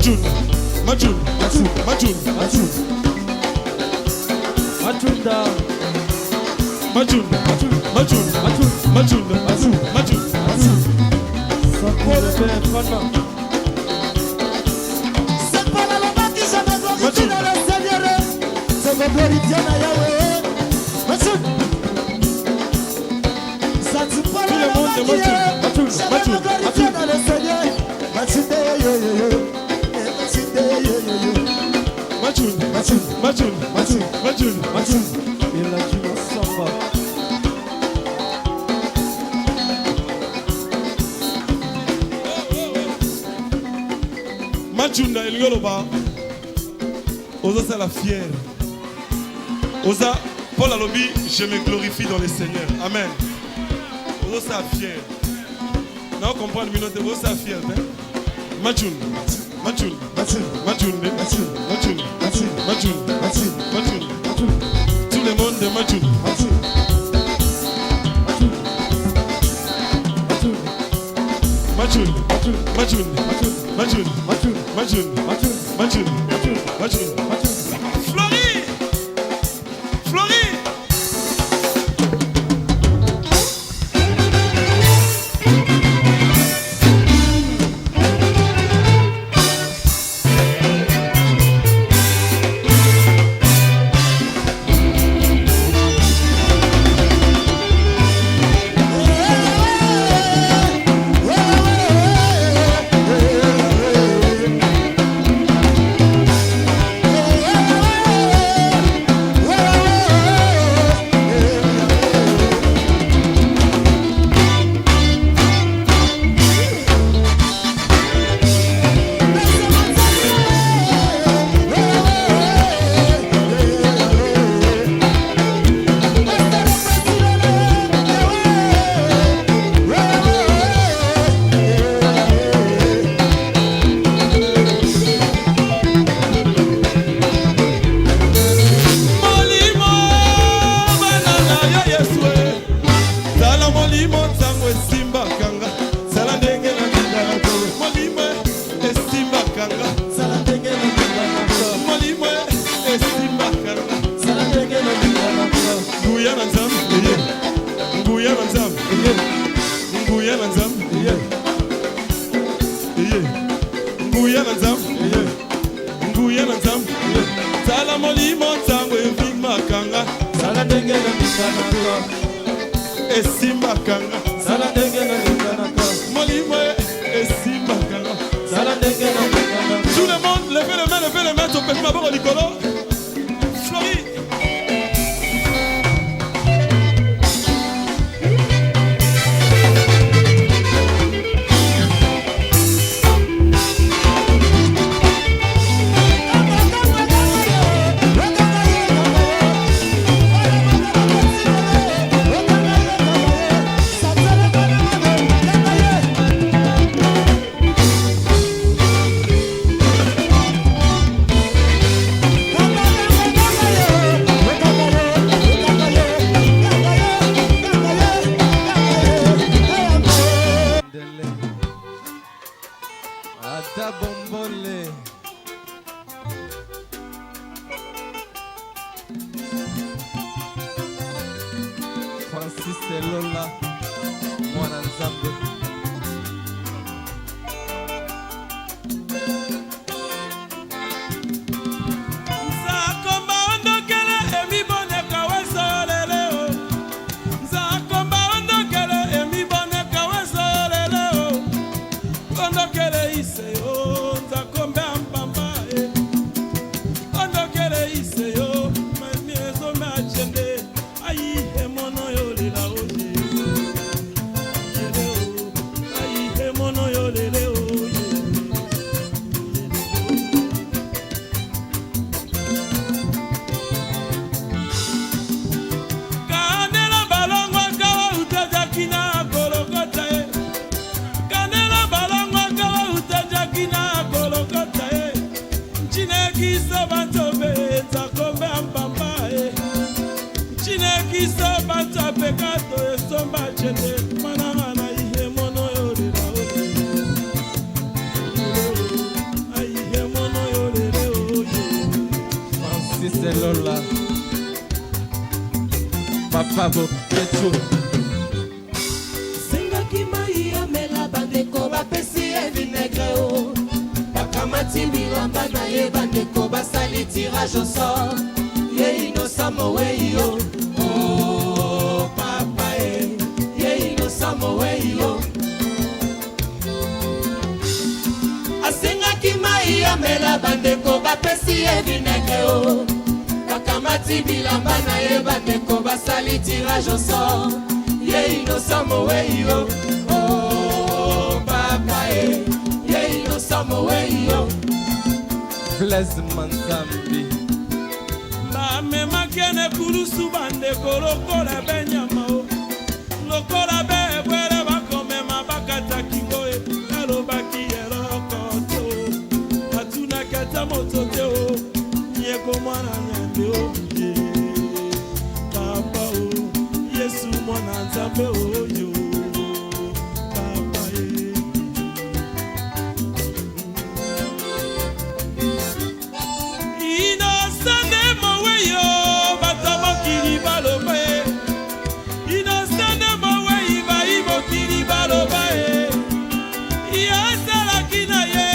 Majun, Majun, Majun, Matunda. Majun, Majun, Majun, Majun. C'est pas la loi qui jamais glorifie dans le Seigneur. C'est qu'on glorifie dans Yahweh. Matun. Ça ne pas la loi qui jamais glorifie dans le Seigneur. Matun, yo yo yo. Majun, Majun, Majun, Majun, Majun, Majun. Il a dit au samba. Majunda el yoloba. Osa c'est la fière. Osa Paul Alobi, je me glorifie dans le Seigneur. Amen. Osa c'est la fière. Now comprendre minute osa c'est la fière. Majun, Majun, Majun, Majun, Majun, Majun, Majun, Majun, Majun. Tout le monde de Majun. Majun, Majun, Majun, Majun, Majun, Majun. Flori, Flori. Tout le monde, levez les mains, ton petit d'abord au Nicolas. Flori. Lola. Papa Boketo. Sengaki mai amela bandeko bapesi ye vinaigre o. Bakamati bilamba na ye bandeko basali tirage au sort. Ye innocent mowei yo. Oh papa e. Ye innocent mowei yo. Asengaki mai amela bandeko bapesi ye vinaigre o. Bakamati bilamba na ye bandeko basali tirage au sort. Ye innocent mowei yo. Oh papa e. Ye innocent mowei yo. Blaise Manzambi. Bamema kene kurusu bandeko lokola benyama o. Lokola be bwere bakomema bakata kingoe. Alobaki erokoto. Atuna kata motote o. Nyeko mwana nyande o. Papa o. Yesu mwana nzambe o yo. Papa e. Innocent mowe yo. Batamo kiri balobe. Innocent mowe iba ibo kiri balobe. Yasala kina ye.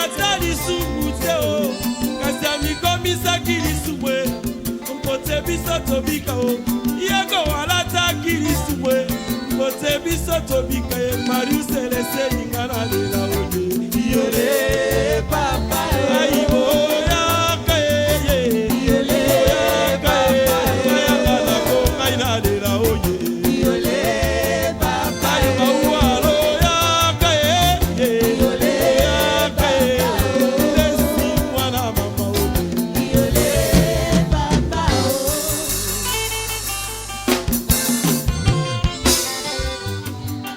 Atali sumute o. Kasami komisa kiri sumwe. Mpote biso tobika o. Yego walata kiri sumwe. Mpote biso tobika ye. Marius elese ningana lela oye. Yole papa e. Aibo ya kaye. Yole kaye. Ayakala ko kaina lela oye. Yole papa e. Aibo ya kaye. Yole kaye. Lesi mwana mama oye. Yole papa o.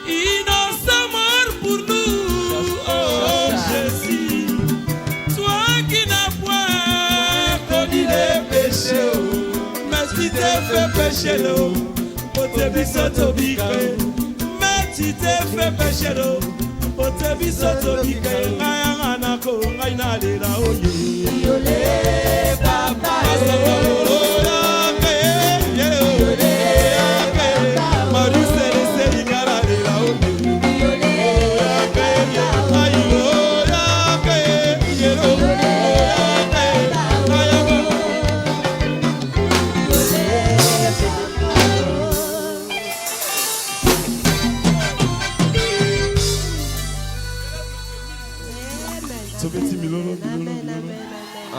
Innocent mort pour nous, oh Jésus. Toi qui n'as point connu les péchés, oh. Mais tu t'es fait pécher l'eau, pour te bisotobique. Mais tu t'es fait pécher l'eau, pour te bisotobique. Ngayana ko ngayna lela oye. Yole papa.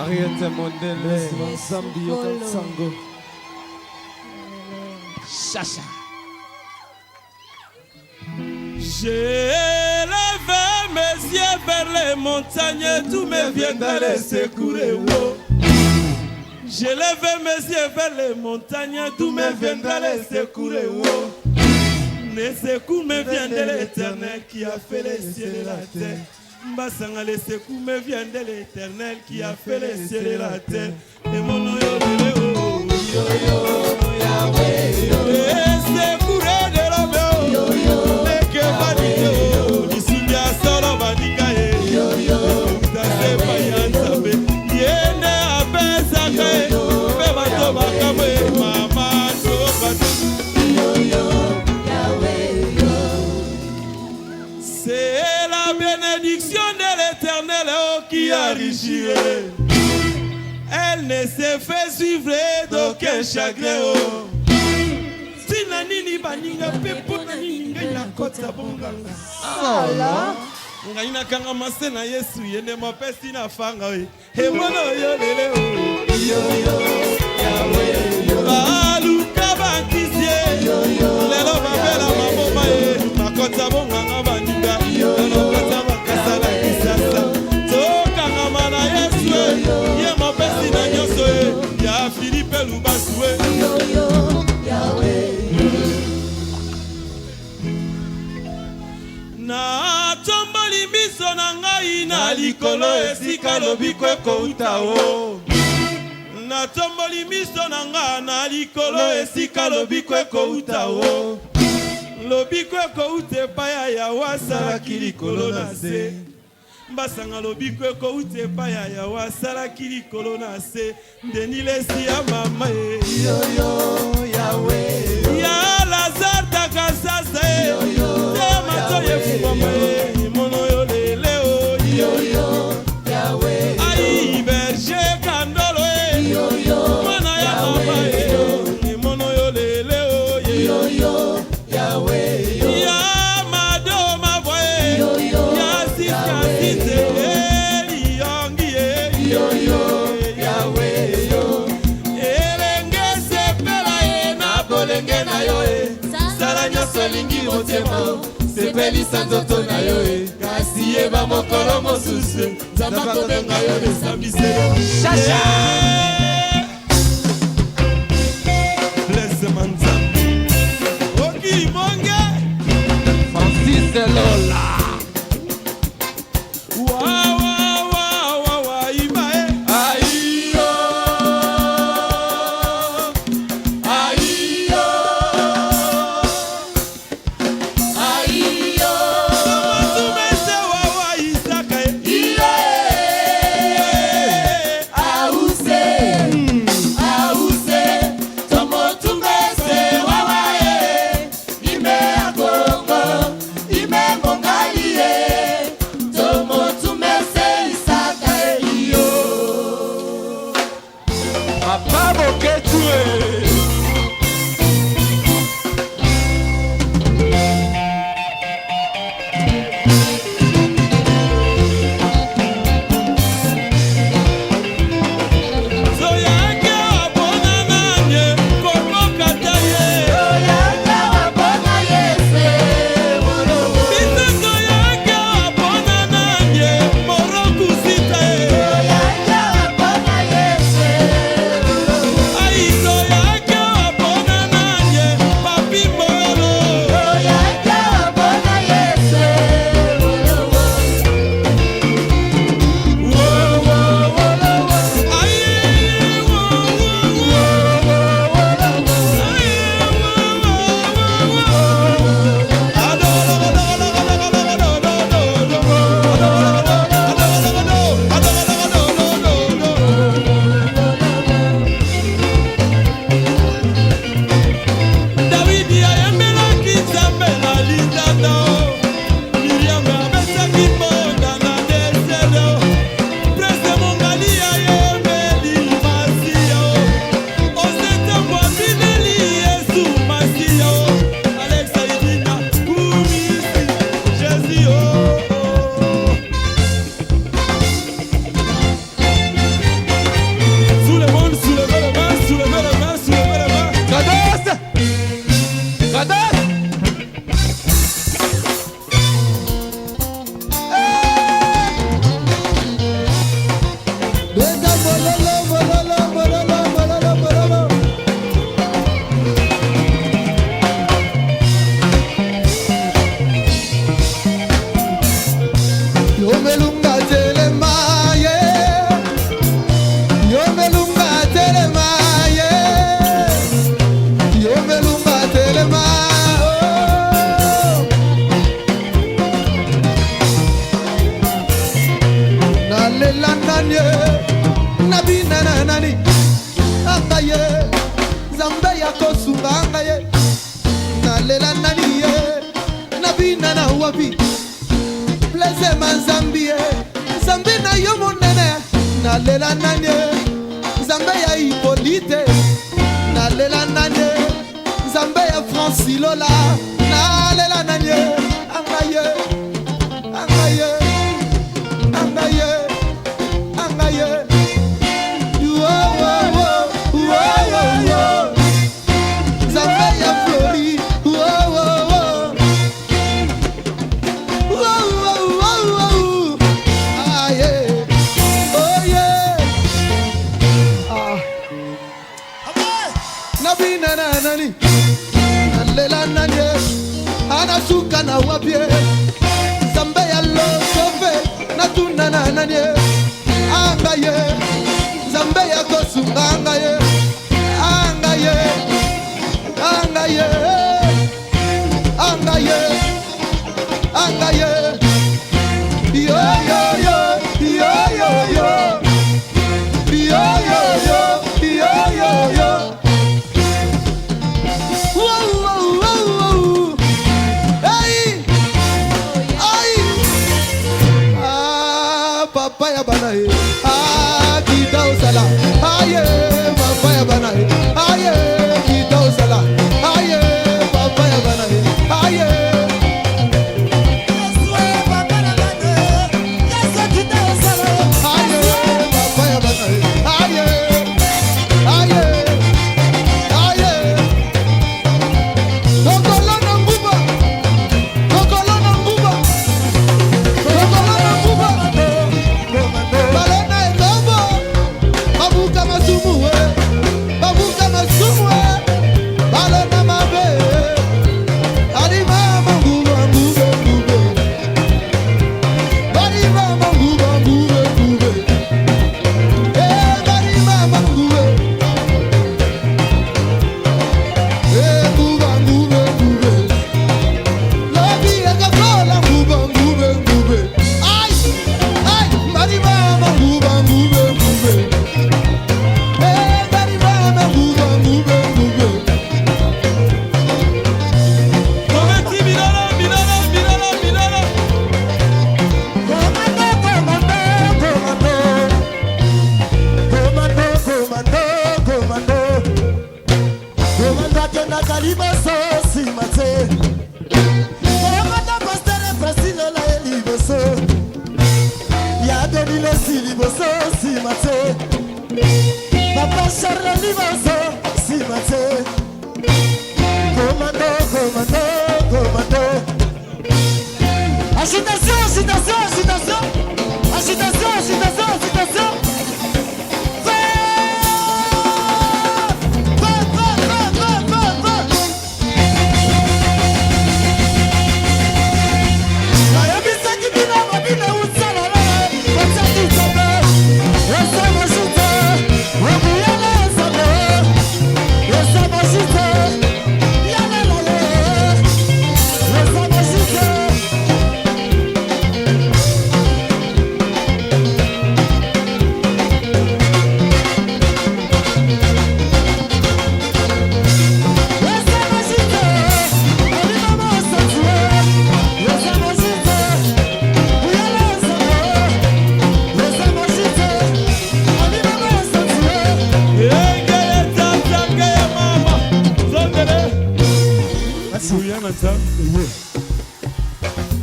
Ariete Mondele. Manzambi Yokansango. Chacha. J'ai levé mes yeux vers les montagnes, tout me viendra les secourir. Oh. J'ai levé mes yeux vers les montagnes, tout me viendra les secourir. Oh. Les secours me viennent de l'Éternel qui a fait les cieux et la terre. Mbasanga les secours me viennent de l'Éternel qui a fait les cieux et la terre. Et mon nom est oh, yo yo Yahweh yo. Les secours de l'homme yo yo. Les que badite yo. L'isumbia solo badika yo yo. Dase payansabe. Yende abesa ke. Beba to bakabe mama to batu. Yo yo Yahweh yo. C'est la bénédiction de l'Éternel oh, qui a richi. Elle ne se fait suivre d'aucun chagrin. Oh. Si la nini baninga pepo na nini na kota bonganga. Allah. Ngaina kanga masena Yesu yende mapesi na fanga we. He mono yo lele o. Yo yo Yahweh yo. Baluka bankisie. Yo yo. Lelo babela maboma ye. Makota bonganga baninga. Yo yo. Kota bakasala kisasa. Toka ngama na Yesu. Ye mapesi na nyoso ye. Ya Philippe Lubaswe. Yo yo Yahweh. Na tomboli miso na ngai na likolo esika lobiko ekouta o. Na tomboli miso na ngai na likolo esika lobiko ekouta o. Lobiko ekouta epai ya Yawe asalaki likolo na se. Mbasanga lobiko ekouti epai ya Yawe asalaki likolo na se ndenilesi ya mama Yoyo Yahweh ya Lazare takasasa te mato yefungwama mono yo lele Yoyo Yahweh ai berger kandolo mwana ya mama mono yo lele Yoyo Yahweh ya mado mavoye ya sikasite eliongi Yoyo Yahweh elenge sepela na bolenge na yo sala nyonso elingi motema sepelisa nzoto na yo kasi yeba mokolo mosusu nzambe akobenga yo nesambiselo Chacha blesse manzambe oki monge Francis Lola. Nalela nanye Zambe ya Hippolyte Nalela nanye Zambe ya Francilola Nalela nanye Angaye Angaye Angaye Angaye Zambe ya Flori nani nalela nanye anasuka na wapie Zambe ya losofe natuna na nanye angaye Zambe ya kosunga angaye angaye angaye angaye angaye yo yo yo banae ah kita osala aye papa ya banae aye kita osala aye papa ya banae aye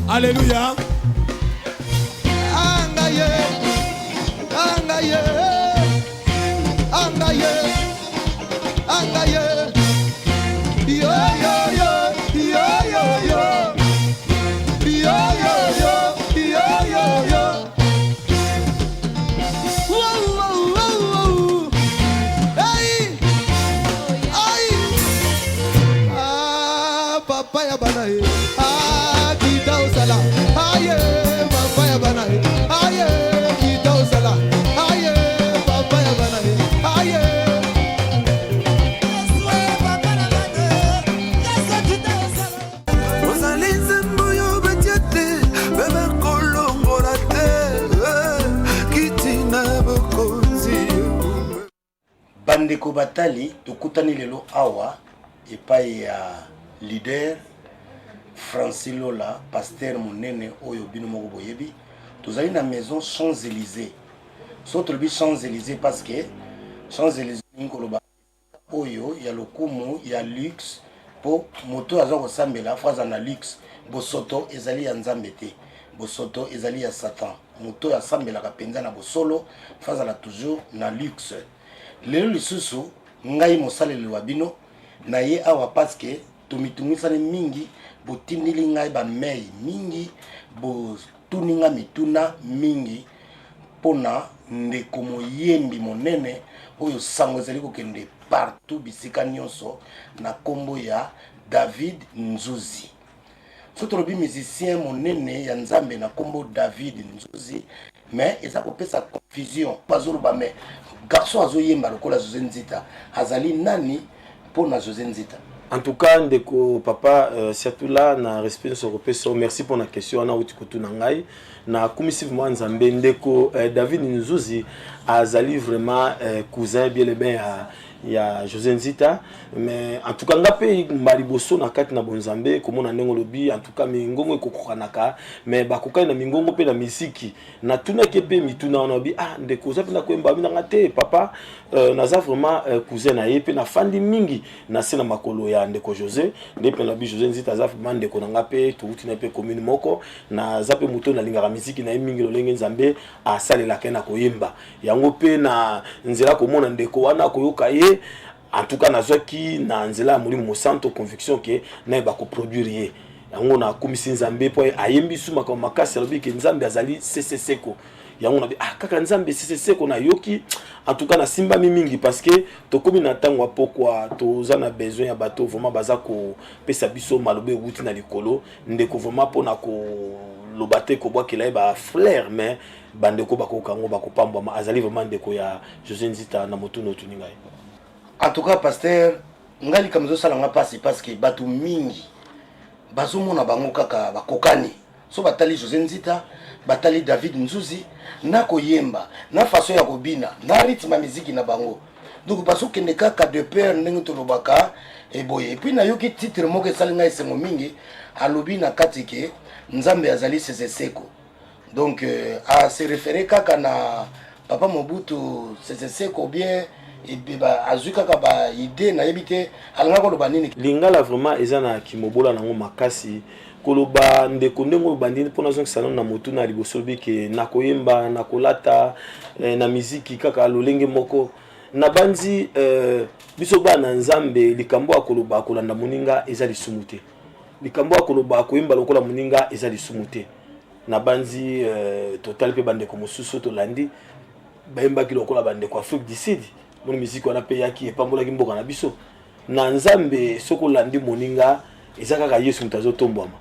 Alléluia. Angaye, angaye, angaye, angaye. Yo yo yo, yo yo yo, yo yo yo, yo yo yo. Wow wow wow wow. Hey, ay. Ah, papa ya banae. Aye, papa ya banae. Aye, kita osala. Aye, papa ya banae. Aye. Ozalize moyo betiete, bebe kolongo la terre, kitina bokonzi. Bandeko Batali, tokutani lelo awa, epai ya leader Francilola, pasteur monene oyo bino moko boyebi, tozali na maison Champs-Élysées. Soto le Champs-Élysées parce que Champs-Élysées ngoloba oyo ya lokumu ya luxe po moto azo kosambela faza na luxe bosoto ezali ya nzambe te. Bosoto ezali ya Satan. Moto ya sambela ka penza na bosolo faza la toujours na luxe. Lelo lisusu ngai mosaleli wa bino na ye awa parce que tomitungisani mingi botindili ngai ba mei mingi bo tuninga mituna mingi pona ndeko moyembi monene oyo sango ezali kokende partout bisika nyonso na kombo ya David Nzuzi. Soto lobi musicien monene ya nzambe na kombo David Nzuzi, mais eza kopesa confusion bazoloba mais garçon azoyemba lokola José Nzita azali nani pona José Nzita. En tout cas, ndeko papa, surtout là, na respect sur le merci pour la question. On a eu tout nangai. Na commissive moi nzambe ndeko David Nzuzi azali vraiment cousin bien le bien ya José Nzita mais en tout cas ngape mbaliboso na kati na bonzambe komona ndenge lobi en tout cas mingongo ekokokanaka mais bakokai na mingongo pe na misiki na tuna kepe mituna on obi ah ndeko za pena kwemba mina te papa naza vraiment cousin na ye pe na fandi mingi na sena makolo ya ndeko José ndepe na bi José Nzita za vraiment ndeko na ngape touti na pe commune moko na za pe muto na lingaka misiki na mingi lolenge nzambe asalela kana koyemba yango pe na nzela komona ndeko wana koyoka ye en tout cas nazwaki na nzela muri mo santo conviction que na ba ko produire ye yango na komisi nzambe po ayembi suma ka makasi lobi ke nzambe azali seseseko yango na ah kaka nzambe seseseko na yoki en tout cas na simba mingi parce que to komi na tango pokwa to za na besoin ya bato vraiment baza ko pesa biso malobe wuti na likolo ndeko vraiment pona ko lobate ko bwa kila ba flair mais bandeko bakokango bakopambwa ma azali vraiment ndeko ya José Nzita na motuno tuningai. En tout cas pasteur ngali kamzo salanga pasi parce que batu mingi bazomona bango kaka bakokani so batali José Nzita batali David Nzuzi na koyemba na façon ya kobina na rythme musique na bango donc baso kende kaka de père ndenge tolobaka et boye et puis na yoki titre moko salinga esengo mingi alobi na katike nzambe azali seseseko donc à se référer kaka na papa Mobutu seseseko bien et ba azuka ka ba idée na yebite alanga ko banini lingala vraiment ezana kimobola nango makasi koloba ndeko ndengo bandini pona zonki salon na motu na liboso bike na koyemba na kolata na muziki kaka lolenge moko na banzi biso bana nzambe likambo akoloba kolanda moninga ezali sumute likambo akoloba koyemba lokola moninga ezali sumute na banzi total pe bande ko mosusu to landi bayemba ki lokola bande ko Afrique du Sud mon musique wana pe yaki epambola ki mboka na biso na nzambe soko landi moninga ezaka ka Yesu mutazo tombwama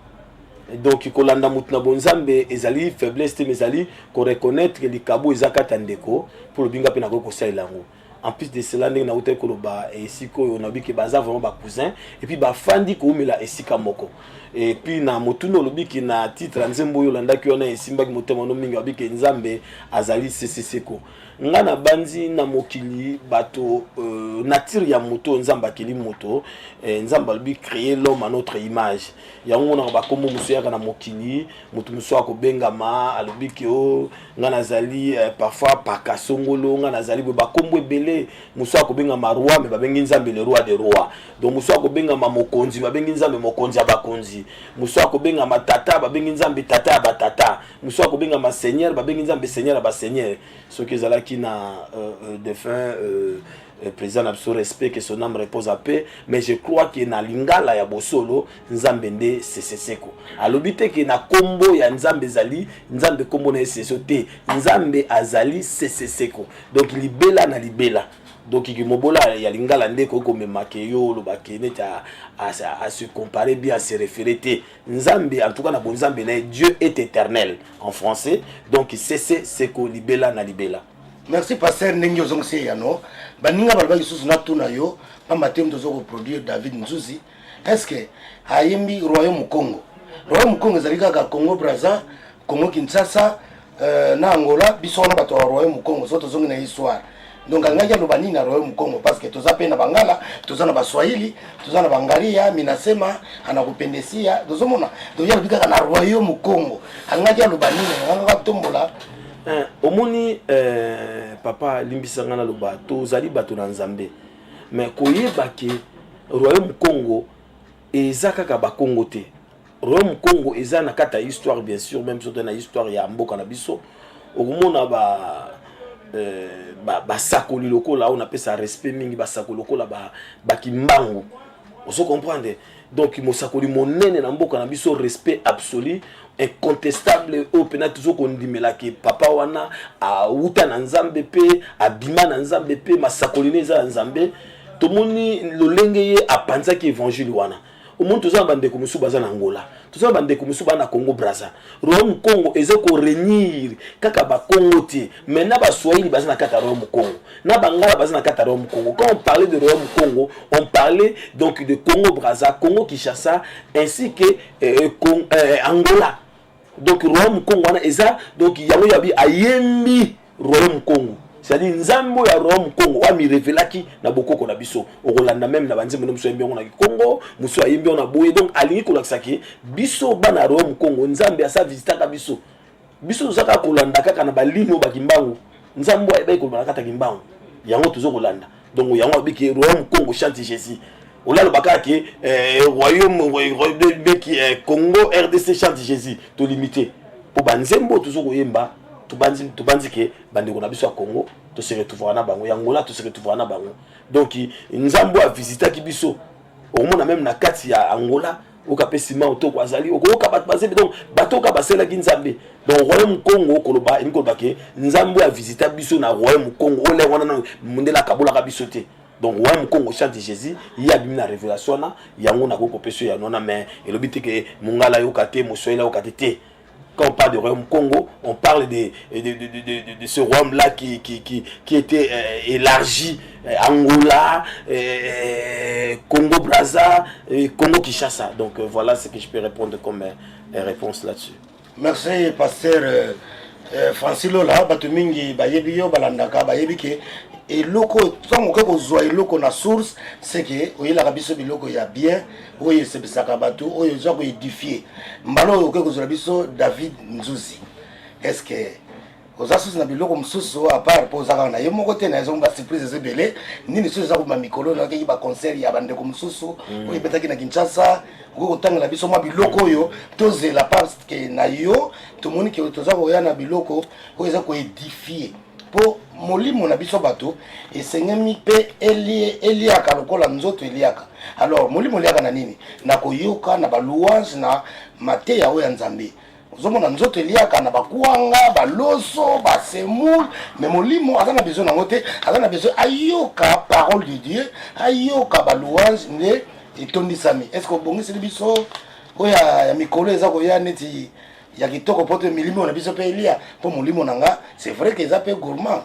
donc kolanda mutu na bonzambe ezali faiblesse mais ezali ko reconnaître que likabo ezaka tandeko pour le binga pe na ko salango en plus de cela ndenge na uta koloba esiko on a vu que baza vraiment ba cousin et puis ba fandi ko umela esika moko et puis na motuno lobi ki na titre nzembo yo landa ki ona esimba ki motema no mingi abi ke nzambe azali seseseko ngana banzi na mokili bato nature ya moto nzamba kili moto nzamba lobi créer l'homme à notre image yango na ba komo muso ya na mokili moto muso akobengama alobi ke o ngana zali parfois pakasongolo ngana zali ba kombo ebele muso akobengama roi mais babengi nzambe le roi des rois donc muso akobengama mokonzi babengi nzambe mokonzi abakonzi muso akobengama tata babengi nzambe tata ya batata muso akobengama seigneur babengi nzambe seigneur ba seigneur ce que zala qui na défunt président absolu respect que son âme repose à paix mais je crois que na lingala ya bosolo nzambe nde seseseko alobite que na kombo ya nzambe zali nzambe kombo na sesote nzambe azali seseseko donc libela na libela donc il mobola ya lingala ndeko ko memake yo lo bakene ta à se comparer bien à se référer nzambe en tout cas na bon nzambe na Dieu est éternel en français donc c'est ko libela na libela. Merci pasteur Nengi Ozongse yano baninga balba lisusu na tuna yo pamba tem tozo ko produire David Nzuzi est-ce que ayembi royaume Congo zalika ka Congo Brazza Congo Kinshasa na Angola biso na bato royaume Congo so tozongi na histoire donc alingaki lo banini na royaume Congo parce que toza pe na bangala toza na baswahili toza na bangaria minasema anakupendesia tozomona donc ya bika na royaume Congo alingaki lo banini nganga tombola omoni papa limbisanga na loba tozali bato na nzambe mais koyeba ke royaume Congo eza kaka ba Congo te royaume Congo eza na kata histoire bien sûr même surtout na histoire ya mboka na biso okomona ba sakoli lokola on appelle ça respect mingi ba sakoli lokola ba kimbangu oso comprendre donc mosakoli monene na mboka na biso respect absolu incontestable au pena toujours kondimela ke papa wana a uta na nzambe pe abima na nzambe pe masakolini za nzambe tomoni lolenge ye apanzaki évangile wana omuntu tozana bandeko musu baza na Angola tozana bandeko musu bana na Congo Brazza royaume Congo ezoko revenir kaka ba Congo ti maintenant ba Swahili baza na kata royaume Congo na bangala baza na kata royaume Congo quand on parlait de royaume Congo on parlait donc de Congo Brazza Congo Kinshasa ainsi que Angola donc royaume Congo wana eza donc yango yabi ayembi royaume Congo c'est-à-dire nzambo ya Rome Congo wa mi révélaki na bokoko na biso okolanda même na banzi mono muso yembi na Congo muso yembi na boye donc alingi kolakisaki biso bana Rome Congo nzambe asa visitaka biso zaka kolanda kaka na balino bakimbangu nzambo ayeba kolanda kata kimbangu yango tuzo kolanda donc yango abiki Rome Congo chante Jésus olalo bakaki royaume Congo RDC chante Jésus to limité po banzembo tuzo koyemba tubanzi ke bandeko na biso ya Congo to se retrouver na bango yangola to se retrouver na bango donc nzambo a visiter ki biso omona même na kati ya Angola okapesima otoko azali okoka bat basé donc batoka basela ki nzambe donc royaume Congo koloba ni koloba ke nzambo a visiter biso na royaume Congo ole wana na mundela kabola ka biso te donc royaume Congo chante Jésus il y a bien la révélation na yango na ko peso ya nona mais elobite ke mungala yokate mosoela yokate te. Quand on parle du royaume Congo, on parle de ce royaume-là qui était élargi, Angola, Congo-Brazza, Congo-Kinshasa. Donc voilà ce que je peux répondre comme réponse là-dessus. Merci, pasteur Francis Lola. Batumingi, Bayebiyo, Balandaka, Bayebike. Et loko, sans qu'on soit loko na source, c'est que oui la rabiso biloko ya bien, oui c'est bisakabatou, oui ils ont édifié. Mbalo que vous rabiso David Nzuzi. Est-ce que aux assos na biloko msusu à part pour ça na yemo côté na zonga surprise zebele, ni ni soza ko mikolo na ke ba concert ya bande ko msusu, oui betaki na Kinshasa, ko tanga la biso ma biloko yo, toze la part que na yo, tout monde qui toza ko ya na biloko, ko eza ko édifier. Po molimo na biso bato esengemi pe eliaka lokola nzoto eliaka. Alors molimo eliaka na nini? Na koyoka na ba louange na mateya oya nzambe. Ozomona nzoto eliaka na bakuanga, baloso, basemul, mais molimo azana besoin na ngote, azana besoin ayoka parole de Dieu, ayoka ba louange ne etondisami. Est-ce que bongisi biso oya ya mikolo eza ko ya neti ya kitoko pote milimo na biso pe elia po molimo nanga c'est vrai que ça peut gourmand.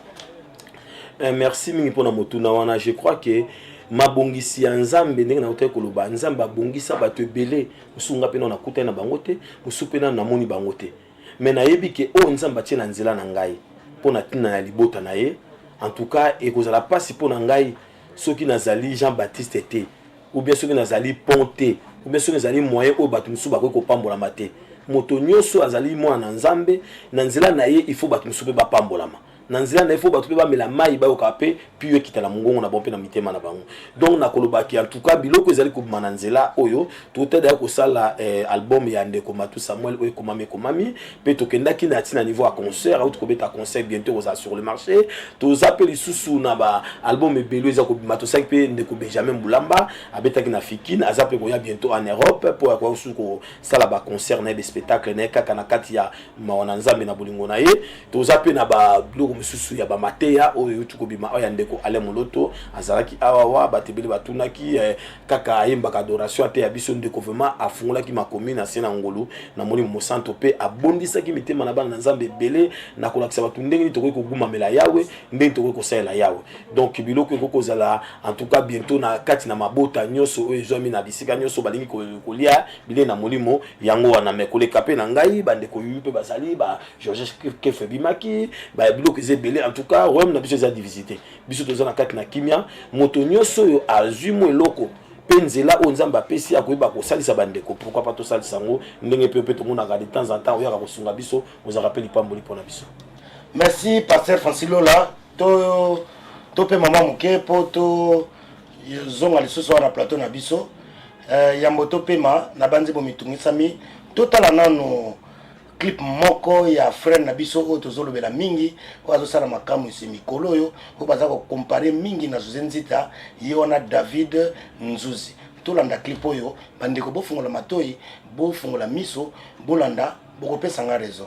Merci mingi pona motuna wana je crois que mabongisi ya nzambe ndenge na uta koloba nzambe abongisa bato ebele musunga pe na kuta na bangote musupe na moni bangote mais na yebi ke o nzambe tie na nzela na ngai pona tina na libota na ye en tout cas ekozala pasi pona ngai soki nazali Jean-Baptiste te ou bien soki nazali Ponte ou bien soki nazali moyen o bato musu bakoki kopambola mate moto nyonso azali mwana nzambe na nzela na ye il faut bato musu pe bapambolama na nzela na il faut bato pe bamela mai bayoka pe puis ekitala mongongo na bon pe na mitema na bango donc na kolobaki en tout cas biloko ezali kobima na nzela oyo toteda ya kosala album ya ndeko Matu Samuel oyo komami pe tokendaki na tina niveau à concert ou tokobeta concert bientôt aux sur le marché tozape lisusu na ba album ebelo eza kobima tosaki pe ndeko Benjamin Bulamba abetaki na Fikine azape koya bientôt en Europe pour akwa usuko sala ba concert na des spectacles na kaka na kati ya mawana nzambe na bolingo na ye tozape na ba blog mususu ya ba mateya oyo tukobima oya ndeko ale moloto azalaki awawa batebeli batunaki kaka ayemba adoration ate ya biso ndeko vraiment afungolaki makomi na sena ngolu na moni mosanto pe abondisaki mitema na bana na nzambe belé na kolakisa batu ndenge ni tokoki kogumamela yawe ndenge tokoki kosalela yawe donc biloko ekokozala en tout cas bientôt na kati na mabota nyonso oyo ezwami na bisika nyonso balingi kolia bile na molimo yango wana mekoleka pe na ngai bandeko yupe bazali ba Georges Kefebimaki ba biloko belé en tout cas royaume na biso za divisité biso tozana kati na kimia moto nyonso yo azumo eloko penzela o nzamba pesi akoyeba ko salisa bandeko pourquoi pas to salisa ngo ndenge pepe to mona de temps en temps oyaka ko sunga biso vous rappelle pamboli pona biso. Merci pasteur Francis Lola to pe mama muke poto zonga lisusu na plateau na biso ya moto pema na banzi bo mitungisami totala nano clip moko ya frère na biso o tozolobela mingi o azosala makamu isi mikolo yo o baza ko comparer mingi na Zuzenzita yona David Nzuzi tolanda clip oyo bandeko bofungola matoi bofungola miso bolanda bokopesa nga raison.